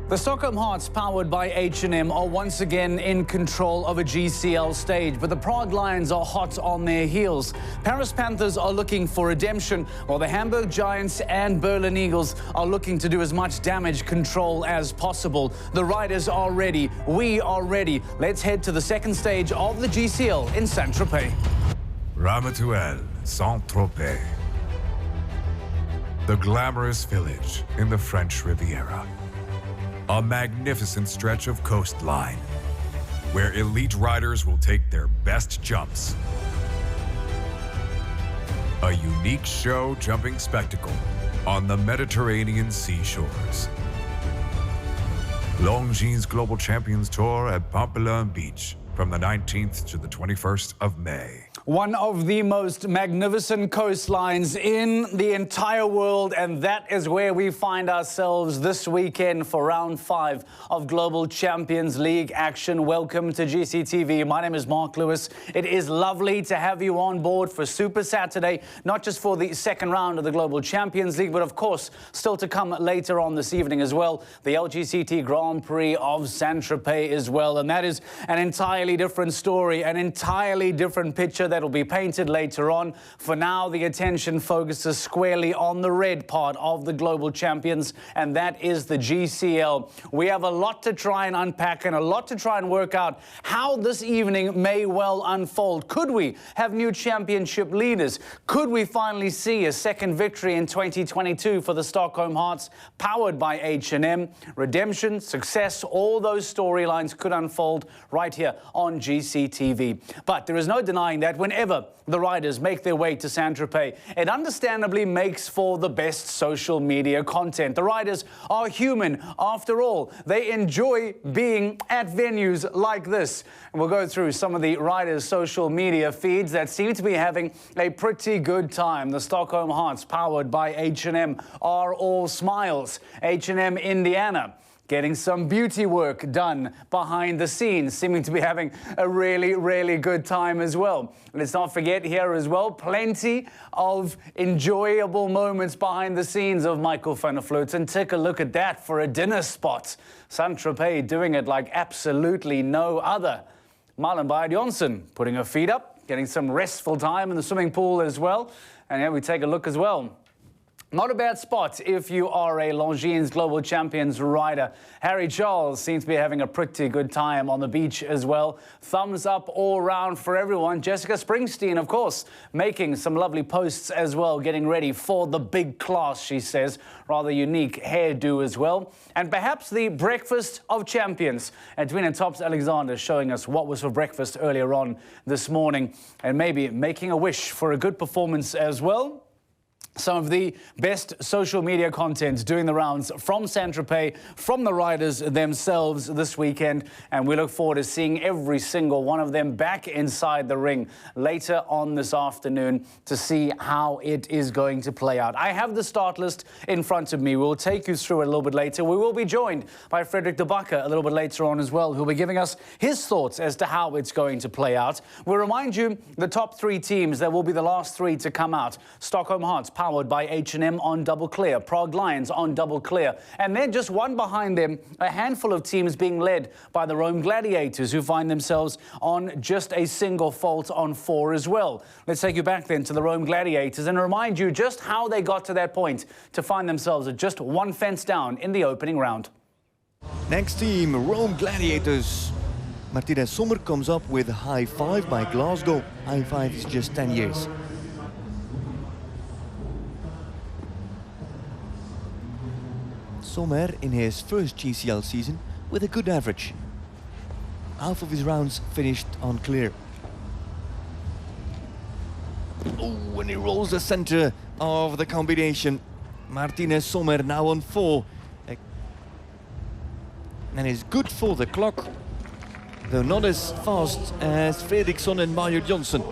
The Stockholm Hearts, powered by H&M, are once again in control of a GCL stage, but the Prague Lions are hot on their heels. Paris Panthers are looking for redemption, while the Hamburg Giants and Berlin Eagles are looking to do as much damage control as possible. The riders are ready. We are ready. Let's head to the second stage of the GCL in Saint-Tropez. Ramatuelle, Saint-Tropez. The glamorous village in the French Riviera. A magnificent stretch of coastline where elite riders will take their best jumps. A unique show jumping spectacle on the Mediterranean seashores. Longines Global Champions Tour at Pampelune Beach from the 19th to the 21st of May. One of the most magnificent coastlines in the entire world, and that is where we find ourselves this weekend for round 5 of Global Champions League action. Welcome to GCTV. My name is Mark Lewis. It is lovely to have you on board for Super Saturday, not just for the second round of the Global Champions League, but of course, still to come later on this evening as well, the LGCT Grand Prix of Saint-Tropez as well. And that is an entirely different story, an entirely different picture that will be painted later on. For now, the attention focuses squarely on the red part of the global champions, and that is the GCL. We have a lot to try and unpack and a lot to try and work out how this evening may well unfold. Could we have new championship leaders? Could we finally see a second victory in 2022 for the Stockholm Hearts, powered by H&M? Redemption, success, all those storylines could unfold right here on GCTV. But there is no denying that whenever the riders make their way to Saint-Tropez, it understandably makes for the best social media content. The riders are human. After all, they enjoy being at venues like this. And we'll go through some of the riders' social media feeds that seem to be having a pretty good time. The Stockholm Hearts, powered by H&M, are all smiles. H&M Indiana, getting some beauty work done behind the scenes, seeming to be having a really good time as well. Let's not forget here as well, plenty of enjoyable moments behind the scenes of Michael van der Vleuten. Take a look at that for a dinner spot. Saint-Tropez doing it like absolutely no other. Marlon Bayard-Johnson putting her feet up, getting some restful time in the swimming pool as well. And here we take a look as well. Not a bad spot if you are a Longines Global Champions rider. Harry Charles seems to be having a pretty good time on the beach as well. Thumbs up all round for everyone. Jessica Springsteen, of course, making some lovely posts as well, getting ready for the big class, she says. Rather unique hairdo as well. And perhaps the breakfast of champions. Edwina Tops-Alexander showing us what was for breakfast earlier on this morning, and maybe making a wish for a good performance as well. Some of the best social media content doing the rounds from Saint-Tropez, from the riders themselves this weekend. And we look forward to seeing every single one of them back inside the ring later on this afternoon to see how it is going to play out. I have the start list in front of me. We'll take you through it a little bit later. We will be joined by Frederick de Backer a little bit later on as well, who'll be giving us his thoughts as to how it's going to play out. We'll remind you the top 3 teams that will be the last 3 to come out. Stockholm Hearts, powered by H&M on double clear, Prague Lions on double clear, and then just one behind them, a handful of teams being led by the Rome Gladiators, who find themselves on just a single fault on 4 as well. Let's take you back then to the Rome Gladiators and remind you just how they got to that point to find themselves at just 1 fence down in the opening round. Next team, Rome Gladiators. Martinez Sommer comes up with a high 5 by Glasgow. High 5 is just 10 years. Sommer in his first GCL season with a good average. Half of his rounds finished on clear. Oh, and he rolls the center of the combination. Martinez Sommer now on 4. And is good for the clock, though not as fast as Fredriksson and Bayard-Johnson.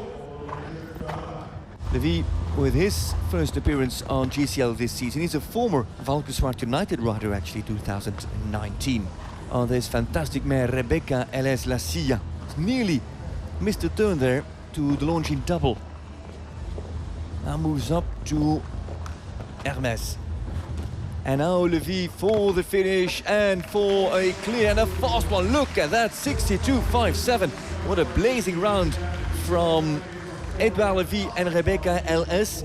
Levy, with his first appearance on GCL this season, he's a former Valkenswaard United rider, actually, 2019. On this fantastic mare, Rebecca LS La Silla. Nearly missed a turn there to the Longines double. Now moves up to Hermes. And now Levy for the finish and for a clear and a fast one. Look at that, 62.57. What a blazing round from Edouard Levy and Rebecca LS.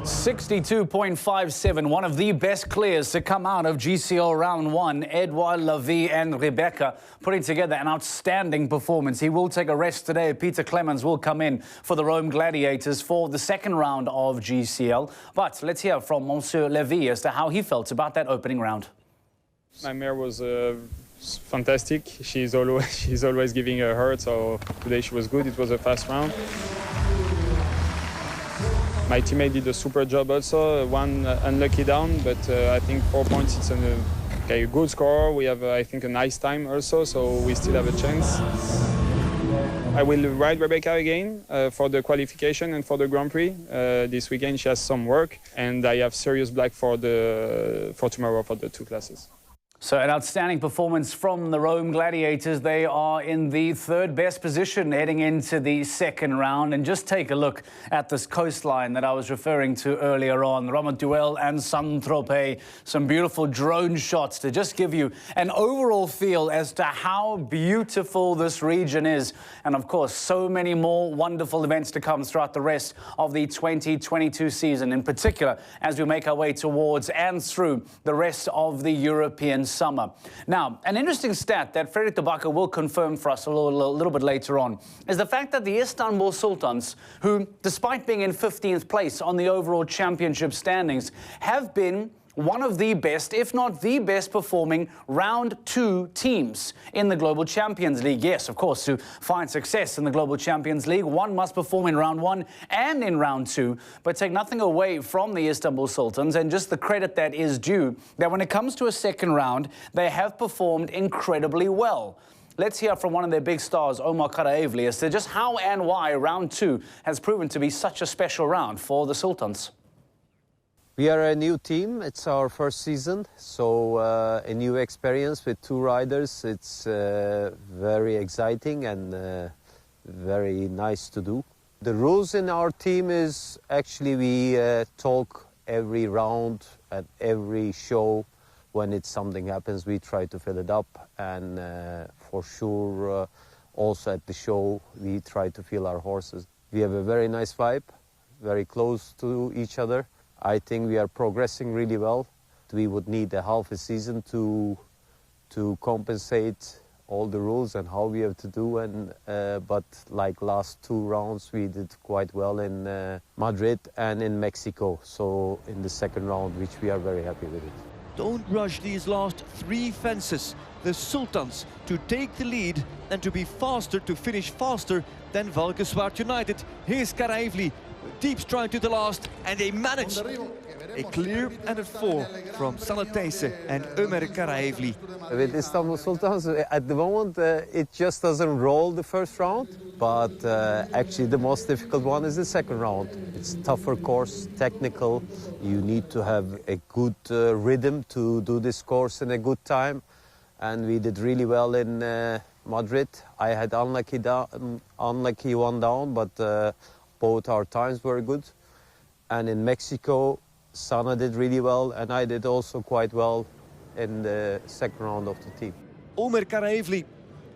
62.57, one of the best clears to come out of GCL round one. Edouard Levy and Rebecca putting together an outstanding performance. He will take a rest today. Peter Clemens will come in for the Rome Gladiators for the second round of GCL. But let's hear from Monsieur Levy as to how he felt about that opening round. My mare was fantastic. She's always giving her heart, so today she was good. It was a fast round. My teammate did a super job also, one unlucky down, but I think 4 points, it's a good score. We have, I think, a nice time also, so we still have a chance. I will ride Rebecca again for the qualification and for the Grand Prix. This weekend she has some work, and I have serious black for tomorrow for the 2 classes. So an outstanding performance from the Rome Gladiators. They are in the third best position heading into the second round. And just take a look at this coastline that I was referring to earlier on. Ramatuelle and Saint-Tropez. Some beautiful drone shots to just give you an overall feel as to how beautiful this region is. And of course, so many more wonderful events to come throughout the rest of the 2022 season, in particular as we make our way towards and through the rest of the European summer. Now, an interesting stat that Frederick de Backer will confirm for us a little bit later on is the fact that the Istanbul Sultans, who, despite being in 15th place on the overall championship standings, have been one of the best, if not the best performing round 2 teams in the Global Champions League. Yes, of course, to find success in the Global Champions League, one must perform in round 1 and in round 2, but take nothing away from the Istanbul Sultans and just the credit that is due, that when it comes to a second round, they have performed incredibly well. Let's hear from one of their big stars, Omar Karaevli, as to just how and why round 2 has proven to be such a special round for the Sultans. We are a new team. It's our first season, so a new experience with 2 riders. It's very exciting and very nice to do. The rules in our team is actually we talk every round at every show. When something happens, we try to fill it up, and for sure also at the show we try to feel our horses. We have a very nice vibe, very close to each other. I think we are progressing really well. We would need a half a season to compensate all the rules and how we have to do. And but like last 2 rounds, we did quite well in Madrid and in Mexico. So in the second round, which we are very happy with it. Don't rush these last 3 fences. The Sultans to take the lead and to be faster, to finish faster than Valkenswaard United. Here's Karaevli. Deep stride to the last, and they manage a clear and a 4 from Saint-Tropez and Ömer Karaevli. With Istanbul Sultans, at the moment, it just doesn't roll the first round, but actually the most difficult one is the second round. It's tougher course, technical. You need to have a good rhythm to do this course in a good time, and we did really well in Madrid. I had unlucky one down, but both our times were good. And in Mexico, Sana did really well, and I did also quite well in the second round of the team. Ömer Karaevli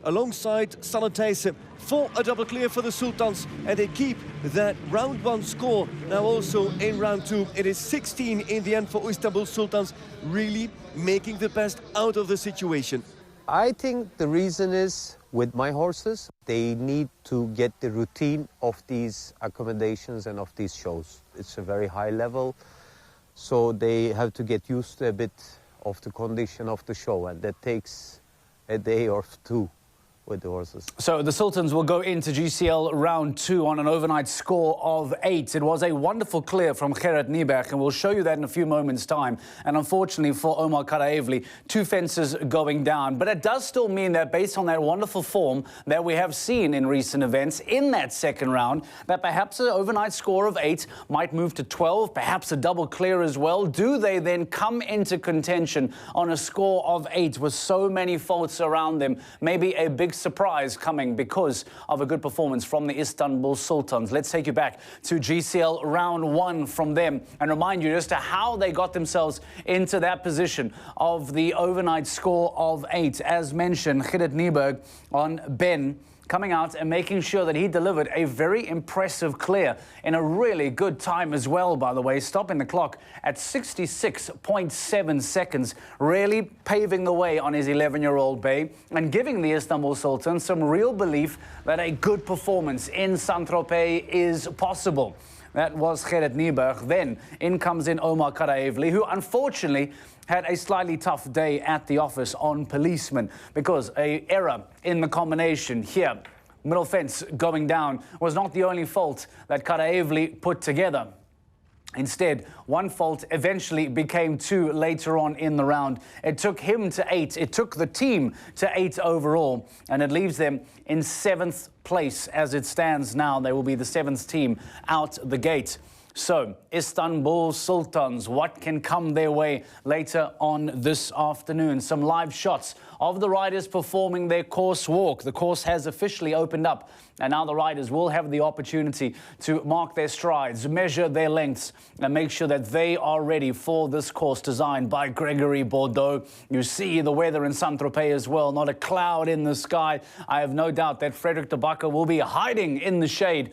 alongside Saint-Tropez for a double clear for the Sultans, and they keep that round 1 score now also in round 2. It is 16 in the end for Istanbul Sultans, really making the best out of the situation. I think the reason is, with my horses, they need to get the routine of these accommodations and of these shows. It's a very high level, so they have to get used to a bit of the condition of the show, and that takes a day or 2 with the horses. So the Sultans will go into GCL round 2 on an overnight score of 8. It was a wonderful clear from Gerrit Nieberg, and we'll show you that in a few moments' time. And unfortunately for Omar Karaevli, 2 fences going down. But it does still mean that based on that wonderful form that we have seen in recent events in that second round, that perhaps an overnight score of 8 might move to 12, perhaps a double clear as well. Do they then come into contention on a score of 8 with so many faults around them? Maybe a big surprise coming because of a good performance from the Istanbul Sultans. Let's take you back to GCL round 1 from them and remind you as to how they got themselves into that position of the overnight score of 8. As mentioned, Gerrit Nieberg on Ben, coming out and making sure that he delivered a very impressive clear in a really good time as well, by the way, stopping the clock at 66.7 seconds, really paving the way on his 11-year-old bay and giving the Istanbul Sultans some real belief that a good performance in Saint-Tropez is possible. That was Gerrit Nieberg. Then in comes in Omar Karaevli, who unfortunately had a slightly tough day at the office on policeman because an error in the combination here, middle fence going down, was not the only fault that Karaevli put together. Instead, one fault eventually became 2 later on in the round. It took him to 8. It took the team to 8 overall, and it leaves them in 7th place as it stands now. They will be the 7th team out the gate. So, Istanbul Sultans, what can come their way later on this afternoon? Some live shots of the riders performing their course walk. The course has officially opened up, and now the riders will have the opportunity to mark their strides, measure their lengths, and make sure that they are ready for this course designed by Gregory Bordeaux. You see the weather in Saint-Tropez as well, not a cloud in the sky. I have no doubt that Frederik de Backer will be hiding in the shade.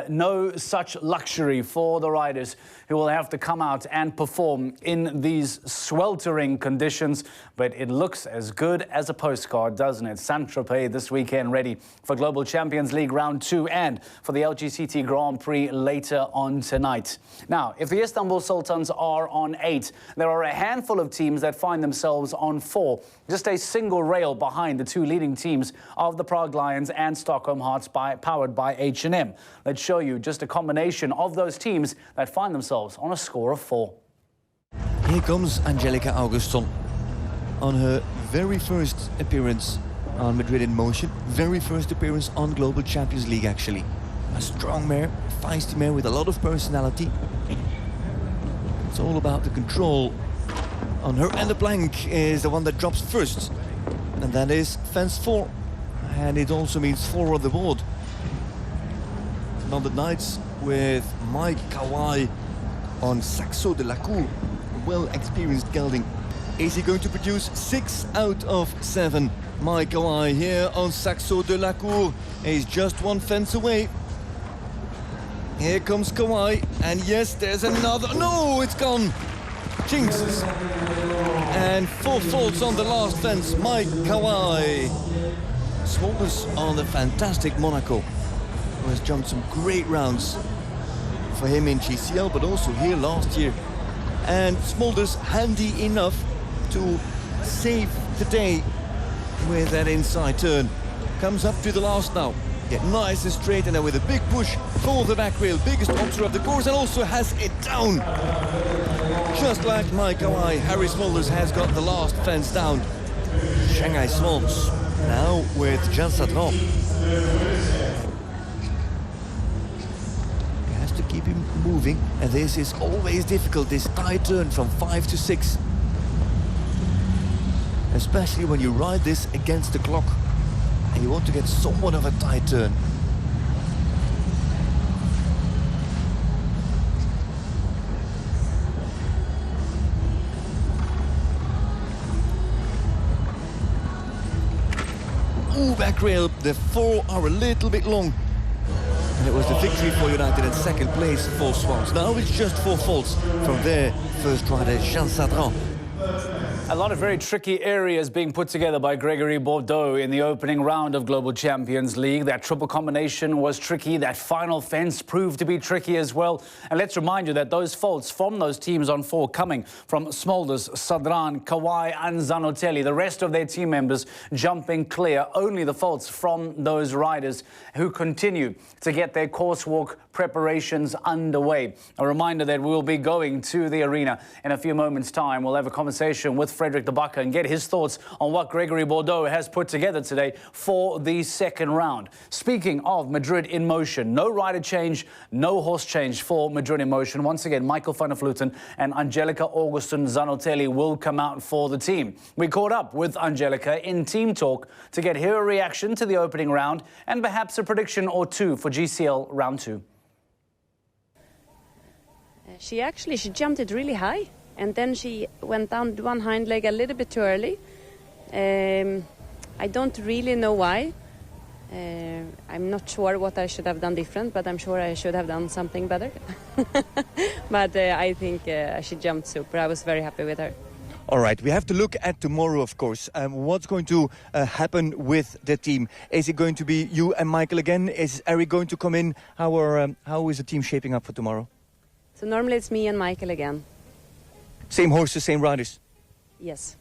No such luxury for the riders who will have to come out and perform in these sweltering conditions. But it looks as good as a postcard, doesn't it? Saint-Tropez this weekend ready for Global Champions League round 2 and for the LGCT Grand Prix later on tonight. Now, if the Istanbul Sultans are on 8, there are a handful of teams that find themselves on 4. Just a single rail behind the 2 leading teams of the Prague Lions and Stockholm Hearts powered by H&M. Let's show you just a combination of those teams that find themselves on a score of 4. Here comes Angelica Augustsson on her very first appearance on Madrid in Motion, very first appearance on Global Champions League actually. A strong mare, feisty mare with a lot of personality. It's all about the control on her, and the blank is the one that drops first, and that is fence 4, and it also means 4 on the board. On the Knights with Mike Kawai on Saxo de la Cour, a well-experienced gelding. Is he going to produce 6 out of 7? Mike Kawai here on Saxo de la Cour is just 1 fence away. Here comes Kawai, and yes, there's another. No, it's gone. Jinxes. And 4 faults on the last fence. Mike Kawai. Smulders on the fantastic Monaco, who has jumped some great rounds for him in GCL, but also here last year. And Smulders handy enough to save the day with that inside turn. Comes up to the last now. Get nice and straight, and then with a big push for the back rail, biggest obstacle of the course, and also has it down. Just like Mike Kawai, Harry Smulders has got the last fence down. Shanghai Swans now with Jean Sadran. He has to keep him moving, and this is always difficult, this tight turn from 5 to 6. Especially when you ride this against the clock and you want to get somewhat of a tight turn. Ooh, back rail, the 4 are a little bit long. And it was the victory for United in 2nd place for Swans. Now it's just 4 faults from their first rider, Jean Sadran. A lot of very tricky areas being put together by Gregory Bordeaux in the opening round of Global Champions League. That triple combination was tricky. That final fence proved to be tricky as well. And let's remind you that those faults from those teams on 4 coming from Smulders, Sadran, Kawai and Zanotelli, the rest of their team members jumping clear. Only the faults from those riders who continue to get their course walk preparations underway. A reminder that we'll be going to the arena in a few moments' time. We'll have a conversation with Frederick de Backer and get his thoughts on what Gregory Bordeaux has put together today for the second round. Speaking of Madrid in motion, no rider change, no horse change for Madrid in motion. Once again, Michael van der Vleuten and Angelica Augustin Zanotelli will come out for the team. We caught up with Angelica in Team Talk to get her reaction to the opening round and perhaps a prediction or two for GCL round 2. She jumped it really high, and then she went down one hind leg a little bit too early. I don't really know why. I'm not sure what I should have done different, but I'm sure I should have done something better. But I think she jumped super. I was very happy with her. All right, we have to look at tomorrow, of course. What's going to happen with the team? Is it going to be you and Michael again? Is Eric going to come in? How is the team shaping up for tomorrow? So normally it's me and Michael again. Same horses, same riders? Yes.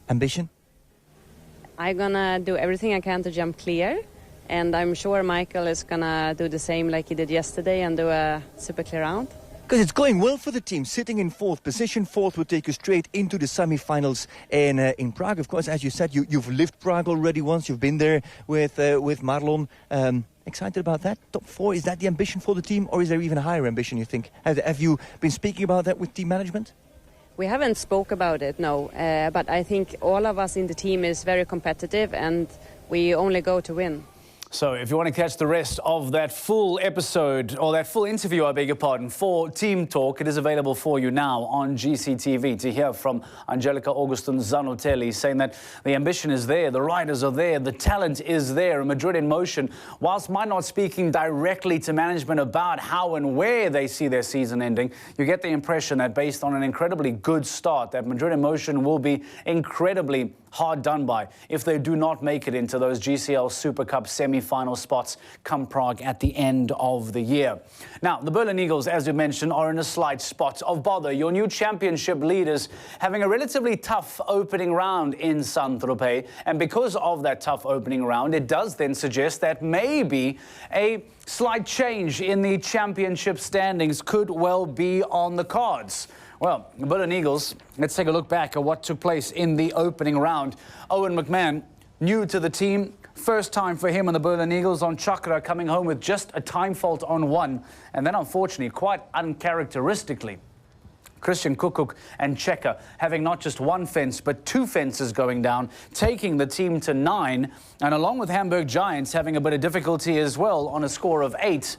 Ambition? I'm gonna do everything I can to jump clear, and I'm sure Michael is gonna do the same like he did yesterday and do a super clear round. Because it's going well for the team, sitting in 4th position. 4th will take you straight into the semi-finals in Prague. Of course, as you said, you've lived Prague already once. You've been there with Marlon. Excited about that? Top 4, is that the ambition for the team, or is there even a higher ambition, you think? Have you been speaking about that with team management? We haven't spoke about it, no. But I think all of us in the team is very competitive, and we only go to win. So if you want to catch the rest of that full episode, or that full interview, I beg your pardon, for Team Talk, it is available for you now on GCTV to hear from Angelica Augustin Zanotelli saying that the ambition is there, the riders are there, the talent is there. Madrid in motion, whilst might not speaking directly to management about how and where they see their season ending, you get the impression that based on an incredibly good start, that Madrid in motion will be incredibly hard done by if they do not make it into those GCL Super Cup semi-final spots come Prague at the end of the year. Now, the Berlin Eagles, as we mentioned, are in a slight spot of bother. Your new championship leaders having a relatively tough opening round in Saint-Tropez, and because of that tough opening round, it does then suggest that maybe a slight change in the championship standings could well be on the cards. Well, the Berlin Eagles, let's take a look back at what took place in the opening round. Owen McMahon, new to the team, first time for him and the Berlin Eagles on Chakra, coming home with just a time fault on 1. And then, unfortunately, quite uncharacteristically, Christian Kukuk and Checker having not just one fence, but 2 fences going down, taking the team to 9. And along with Hamburg Giants having a bit of difficulty as well on a score of 8.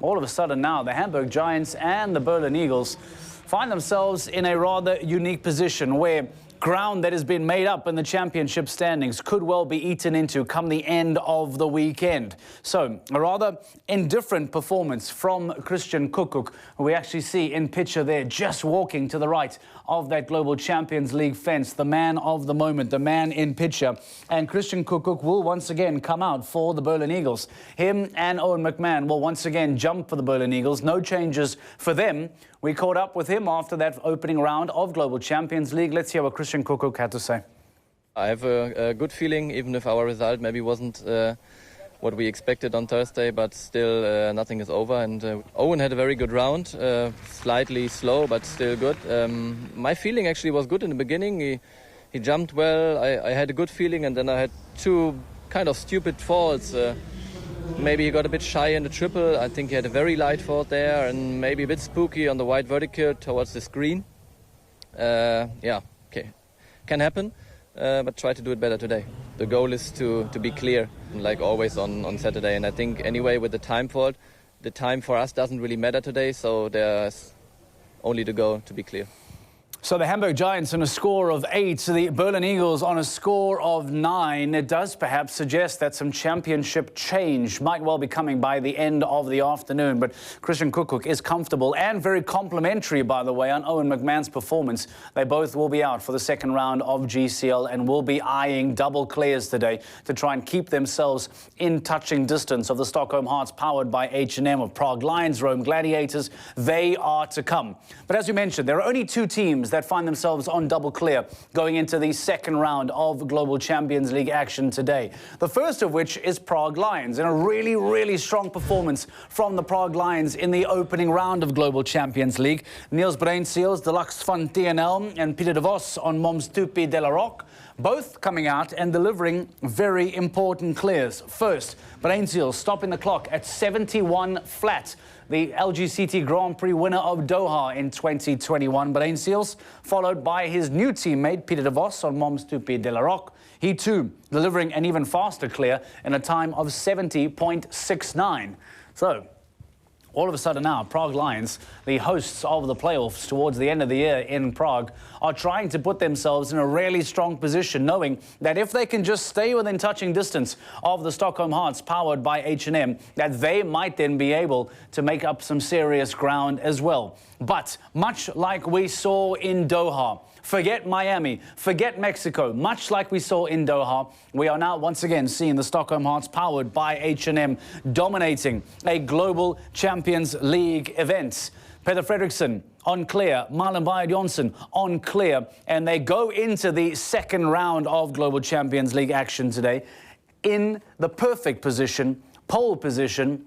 All of a sudden now, the Hamburg Giants and the Berlin Eagles find themselves in a rather unique position where ground that has been made up in the championship standings could well be eaten into come the end of the weekend. So a rather indifferent performance from Christian Kukuk, who we actually see in picture there, just walking to the right of that Global Champions League fence, the man of the moment, the man in picture. And Christian Kukuk will once again come out for the Berlin Eagles. Him and Owen McMahon will once again jump for the Berlin Eagles. No changes for them. We caught up with him after that opening round of Global Champions League. Let's hear what Christian Kukuk had to say. I have a good feeling, even if our result maybe wasn't what we expected on Thursday, but still nothing is over. And Owen had a very good round, slightly slow, but still good. My feeling actually was good in the beginning. He jumped well. I had a good feeling, and then I had 2 kind of stupid faults. Maybe he got a bit shy in the triple. I think he had a very light fault there, and maybe a bit spooky on the wide vertical towards the screen. Yeah, okay, can happen, but try to do it better today. The goal is to be clear, like always on Saturday. And I think anyway with the time fault, the time for us doesn't really matter today, so there's only to go to be clear. So the Hamburg Giants on a score of 8, the Berlin Eagles on a score of 9. It does perhaps suggest that some championship change might well be coming by the end of the afternoon. But Christian Kukuk is comfortable and very complimentary, by the way, on Owen McMahon's performance. They both will be out for the second round of GCL and will be eyeing double clears today to try and keep themselves in touching distance of the Stockholm Hearts powered by H&M, of Prague Lions, Rome Gladiators. They are to come. But as we mentioned, there are only 2 teams that find themselves on double clear going into the second round of Global Champions League action today. The first of which is Prague Lions, and a really, really strong performance from the Prague Lions in the opening round of Global Champions League. Niels Bruinseels, Deluxe van TNL, and Peter de Vos on Momstupi de la Roque, both coming out and delivering very important clears. First, Bruinseels stopping the clock at 71 flat. The LGCT Grand Prix winner of Doha in 2021, Bruinseels, followed by his new teammate Peter de Vos on Momstupi de la Roque. He too delivering an even faster clear in a time of 70.69. So, all of a sudden now, Prague Lions, the hosts of the playoffs towards the end of the year in Prague, are trying to put themselves in a really strong position, knowing that if they can just stay within touching distance of the Stockholm Hearts powered by H&M, that they might then be able to make up some serious ground as well. But much like we saw in Doha, forget Miami, forget Mexico. Much like we saw in Doha, we are now once again seeing the Stockholm Hearts powered by H&M dominating a Global Champions League event. Peter Fredriksson on clear, Marlon Bayard-Jonsson on clear, and they go into the second round of Global Champions League action today in the perfect position, pole position.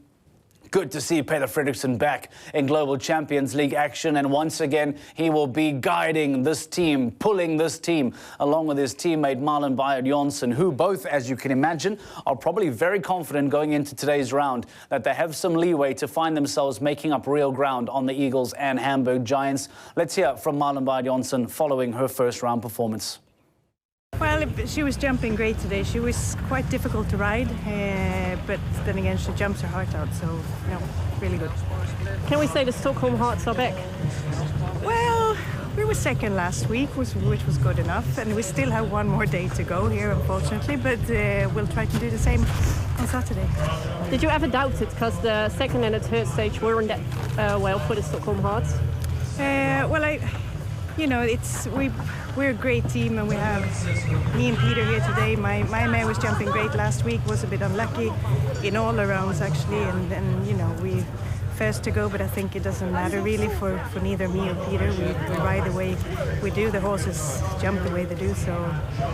Good to see Peter Fredriksson back in Global Champions League action, and once again he will be guiding this team, pulling this team along with his teammate Marlon Bayard-Jonsson, who both, as you can imagine, are probably very confident going into today's round that they have some leeway to find themselves making up real ground on the Eagles and Hamburg Giants. Let's hear from Marlon Bayard-Jonsson following her first round performance. Well, she was jumping great today. She was quite difficult to ride, but then again, she jumps her heart out, so, really good. Can we say the Stockholm Hearts are back? Well, we were second last week, which was good enough, and we still have one more day to go here, unfortunately, but we'll try to do the same on Saturday. Did you ever doubt it, because the second and the third stage weren't that well for the Stockholm Hearts? We're a great team, and we have me and Peter here today. My mare was jumping great last week, was a bit unlucky in all the rounds actually, and we first to go, but I think it doesn't matter really for neither me or Peter. We ride the way we do, the horses jump the way they do, so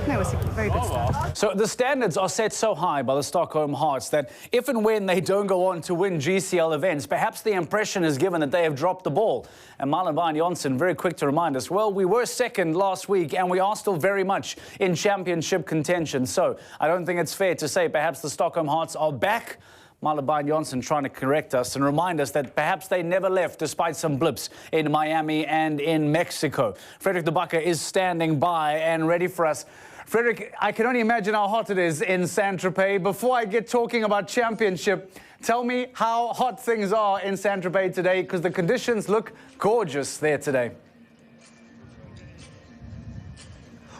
that was a very good start. So the standards are set so high by the Stockholm Hearts that if and when they don't go on to win GCL events, perhaps the impression is given that they have dropped the ball. And Marlon Bayard-Jonsson very quick to remind us, well, we were second last week and we are still very much in championship contention. So I don't think it's fair to say perhaps the Stockholm Hearts are back. Marlon Bayard-Jonsson trying to correct us and remind us that perhaps they never left despite some blips in Miami and in Mexico. Frederick de Backer is standing by and ready for us. Frederick, I can only imagine how hot it is in Saint-Tropez. Before I get talking about championship, tell me how hot things are in Saint-Tropez today, because the conditions look gorgeous there today.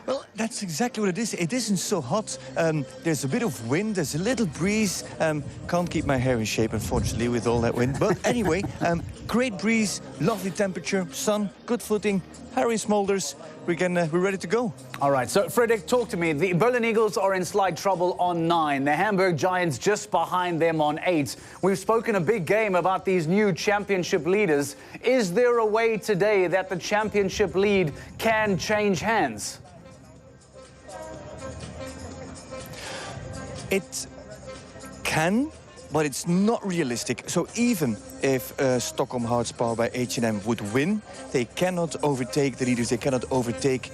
Well, that's exactly what it is. It isn't so hot. There's a bit of wind, there's a little breeze. Can't keep my hair in shape, unfortunately, with all that wind. But anyway, great breeze, lovely temperature, sun, good footing, Harry Smolders. We're ready to go. All right, so Frederick, talk to me. The Berlin Eagles are in slight trouble on 9. The Hamburg Giants just behind them on 8. We've spoken a big game about these new championship leaders. Is there a way today that the championship lead can change hands? It can, but it's not realistic. So even if Stockholm Hearts powered by H&M would win, they cannot overtake the leaders. They cannot overtake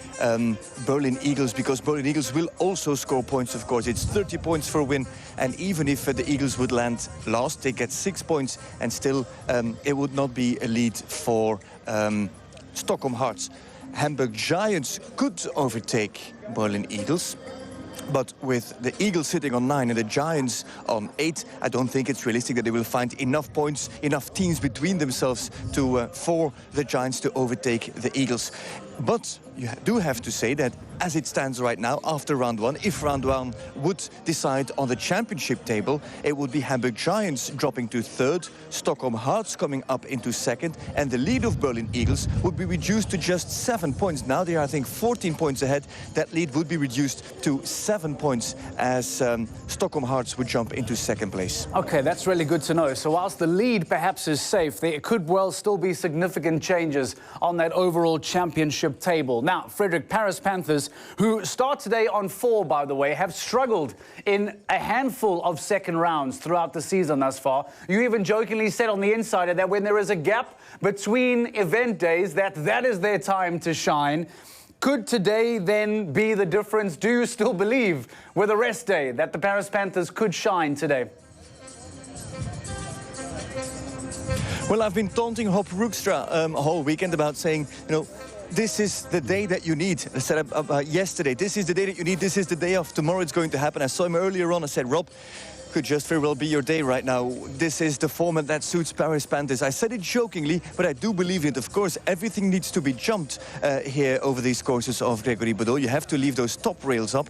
Berlin Eagles, because Berlin Eagles will also score points, of course. It's 30 points for a win. And even if the Eagles would land last, they get 6 points, and still it would not be a lead for Stockholm Hearts. Hamburg Giants could overtake Berlin Eagles. But with the Eagles sitting on 9 and the Giants on 8, I don't think it's realistic that they will find enough points, enough teams between themselves for the Giants to overtake the Eagles. But you do have to say that as it stands right now, after round 1, if round 1 would decide on the championship table, it would be Hamburg Giants dropping to 3rd, Stockholm Hearts coming up into 2nd, and the lead of Berlin Eagles would be reduced to just 7 points. Now they are, I think, 14 points ahead. That lead would be reduced to 7 points as Stockholm Hearts would jump into 2nd place. Okay, that's really good to know. So whilst the lead perhaps is safe, there could well still be significant changes on that overall championship championship table. Now, Frederick, Paris Panthers, who start today on 4, by the way, have struggled in a handful of second rounds throughout the season thus far. You even jokingly said on the Insider that when there is a gap between event days, that is their time to shine. Could today then be the difference? Do you still believe with a rest day that the Paris Panthers could shine today? Well, I've been taunting Hop Roekstra a whole weekend about saying, you know, this is the day that you need. I said yesterday, this is the day that you need. This is the day of tomorrow it's going to happen. I saw him earlier on. I said, Rob, could just very well be your day right now. This is the format that suits Paris Panthers. I said it jokingly, but I do believe it. Of course, everything needs to be jumped here over these courses of Gregory Baudot. You have to leave those top rails up.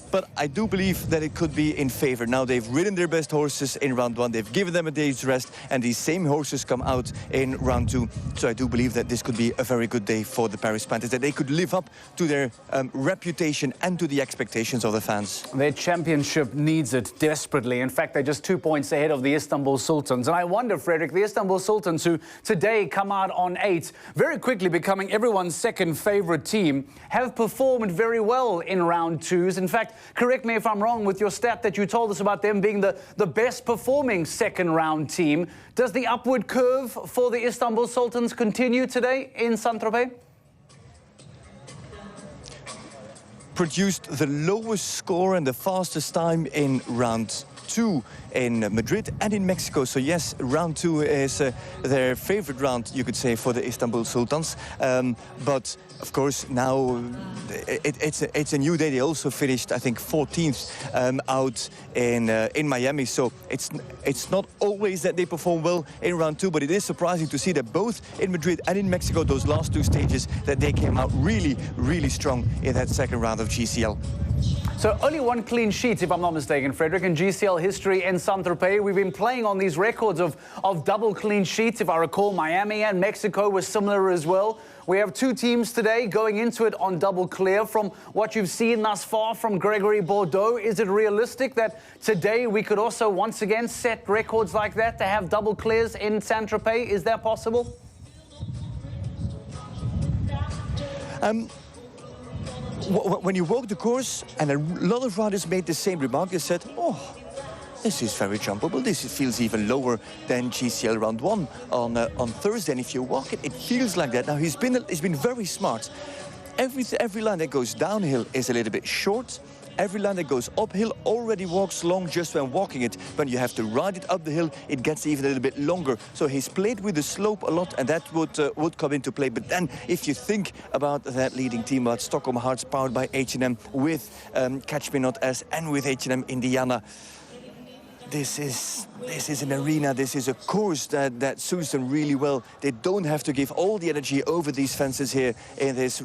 But I do believe that it could be in favor. Now, they've ridden their best horses in round 1. They've given them a day's rest, and these same horses come out in round 2. So I do believe that this could be a very good day for the Paris Panthers, that they could live up to their reputation and to the expectations of the fans. Their championship needs it desperately. In fact, they're just 2 points ahead of the Istanbul Sultans. And I wonder, Frederick, the Istanbul Sultans, who today come out on 8, very quickly becoming everyone's second favourite team, have performed very well in round 2s. In fact, correct me if I'm wrong with your stat that you told us about them being the best performing second round team. Does the upward curve for the Istanbul Sultans continue today in Saint-Tropez? Produced the lowest score and the fastest time in round 2 in Madrid and in Mexico. So yes, round 2 is their favorite round, you could say, for the Istanbul Sultans. But of course, now it's a new day. They also finished, I think, 14th out in Miami. So it's not always that they perform well in round 2, but it is surprising to see that both in Madrid and in Mexico, those last 2 stages, that they came out really, really strong in that second round of GCL. So only 1 clean sheet, if I'm not mistaken, Frederick, in GCL history in Saint-Tropez. We've been playing on these records of double clean sheets. If I recall, Miami and Mexico were similar as well. We have 2 teams today going into it on double clear. From what you've seen thus far from Gregory Baudot, is it realistic that today we could also once again set records like that to have double clears in Saint-Tropez? Is that possible? When you walk the course, and a lot of riders made the same remark, they said, oh, this is very jumpable. This feels even lower than GCL round 1 on Thursday. And if you walk it, it feels like that. Now, he's been very smart. Every line that goes downhill is a little bit short. Every line that goes uphill already walks long just when walking it. When you have to ride it up the hill, it gets even a little bit longer. So he's played with the slope a lot, and that would come into play. But then, if you think about that leading team, about Stockholm Hearts, powered by H&M, with Catch Me Not S, and with H&M Indiana, this is an arena, this is a course that suits them really well. They don't have to give all the energy over these fences here in this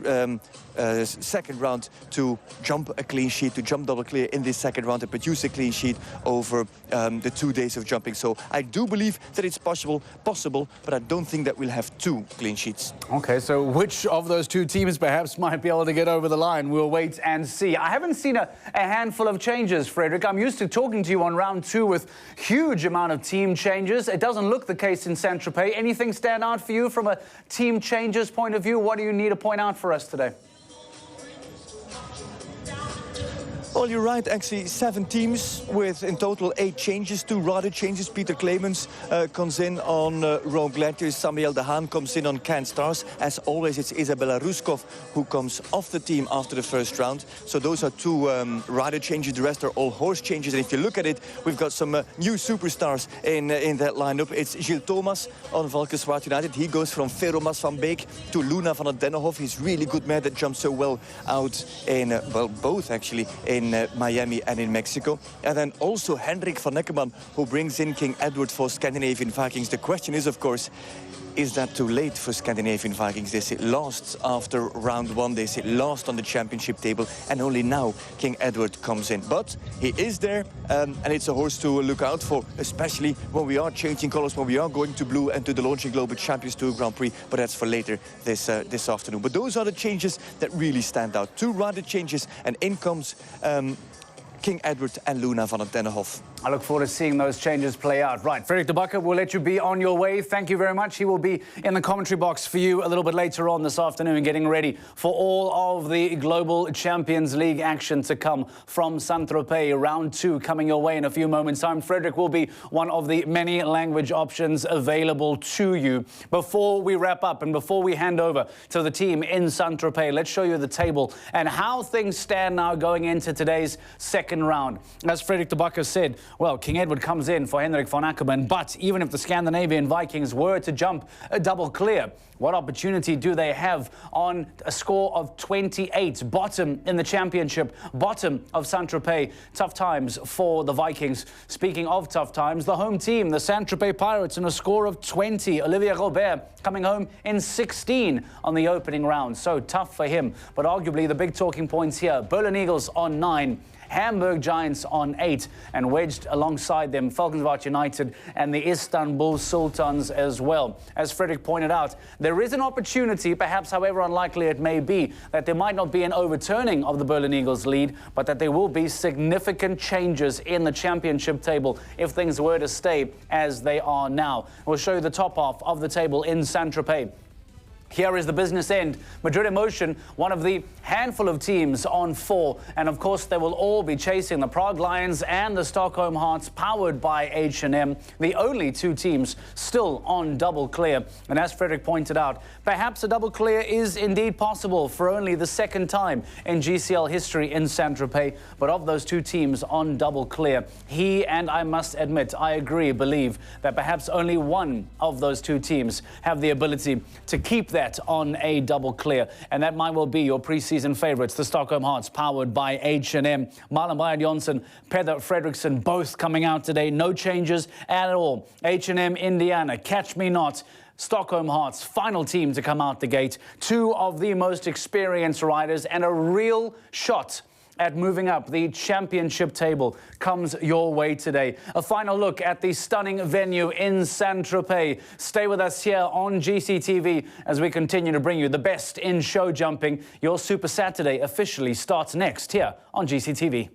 second round to jump a clean sheet, to jump double clear in this second round, and produce a clean sheet over the 2 days of jumping. So I do believe that it's possible, but I don't think that we'll have 2 clean sheets. Okay, so which of those 2 teams perhaps might be able to get over the line? We'll wait and see. I haven't seen a handful of changes, Frederick. I'm used to talking to you on round 2 with huge amount of team changes. It doesn't look the case in Saint-Tropez. Anything stand out for you from a team changes point of view? What do you need to point out for us today? Well, you're right, actually 7 teams with in total 8 changes, 2 rider changes. Peter Clemens comes in on Rome Gladiators, Samuel De Haan comes in on Can Stars. As always, it's Isabella Ruskov who comes off the team after the first round. So those are 2 rider changes, the rest are all horse changes. And if you look at it, we've got some new superstars in that lineup. It's Gilles Thomas on Valkenswaard United. He goes from Veromas van Beek to Luna van den Dennehof. He's really good mare that jumps so well out in, well, both actually, in Miami and in Mexico. And then also Hendrik van Eckermann, who brings in King Edward for Scandinavian Vikings. The question is, of course, is that too late for Scandinavian Vikings? They sit last after round 1. They sit last on the championship table, and only now King Edward comes in. But he is there, and it's a horse to look out for, especially when we are changing colors, when we are going to blue and to the Launching Global Champions Tour Grand Prix. But that's for later this afternoon. But those are the changes that really stand out. 2 rider changes, and in comes King Edward and Luna van den Dennehof. I look forward to seeing those changes play out. Right, Frederik de Backer, we'll let you be on your way. Thank you very much. He will be in the commentary box for you a little bit later on this afternoon, getting ready for all of the Global Champions League action to come from Saint-Tropez. Round 2 coming your way in a few moments' time. Frederik will be one of the many language options available to you. Before we wrap up and before we hand over to the team in Saint-Tropez, let's show you the table and how things stand now going into today's second round. As Frederik de Backer said, well, King Edward comes in for Henrik van Ackerman, but even if the Scandinavian Vikings were to jump a double clear, what opportunity do they have on a score of 28? Bottom in the championship, bottom of Saint-Tropez. Tough times for the Vikings. Speaking of tough times, the home team, the Saint-Tropez Pirates, in a score of 20. Olivier Robert coming home in 16 on the opening round. So tough for him. But arguably the big talking points here, Berlin Eagles on 9. Hamburg Giants on 8, and wedged alongside them Falkensvaart United and the Istanbul Sultans as well. As Frederik pointed out, there is an opportunity, perhaps however unlikely it may be, that there might not be an overturning of the Berlin Eagles lead, but that there will be significant changes in the championship table if things were to stay as they are now. We'll show you the top half of the table in Saint-Tropez. Here is the business end. Madrid Emotion, one of the handful of teams on 4. And of course, they will all be chasing the Prague Lions and the Stockholm Hearts, powered by H&M. The only 2 teams still on double clear. And as Frederik pointed out, perhaps a double clear is indeed possible for only the second time in GCL history in Saint-Tropez. But of those 2 teams on double clear, he, and I must admit, I agree, believe that perhaps only one of those 2 teams have the ability to keep that on a double clear, and that might well be your pre-season favourites, the Stockholm Hearts, powered by H&M. Marlon Bayard-Jonsson, Peder Fredriksson, both coming out today. No changes at all. H&M Indiana, Catch Me Not. Stockholm Hearts, final team to come out the gate. 2 of the most experienced riders and a real shot at moving up the championship table comes your way today. A final look at the stunning venue in Saint-Tropez. Stay with us here on GCTV as we continue to bring you the best in show jumping. Your Super Saturday officially starts next here on GCTV.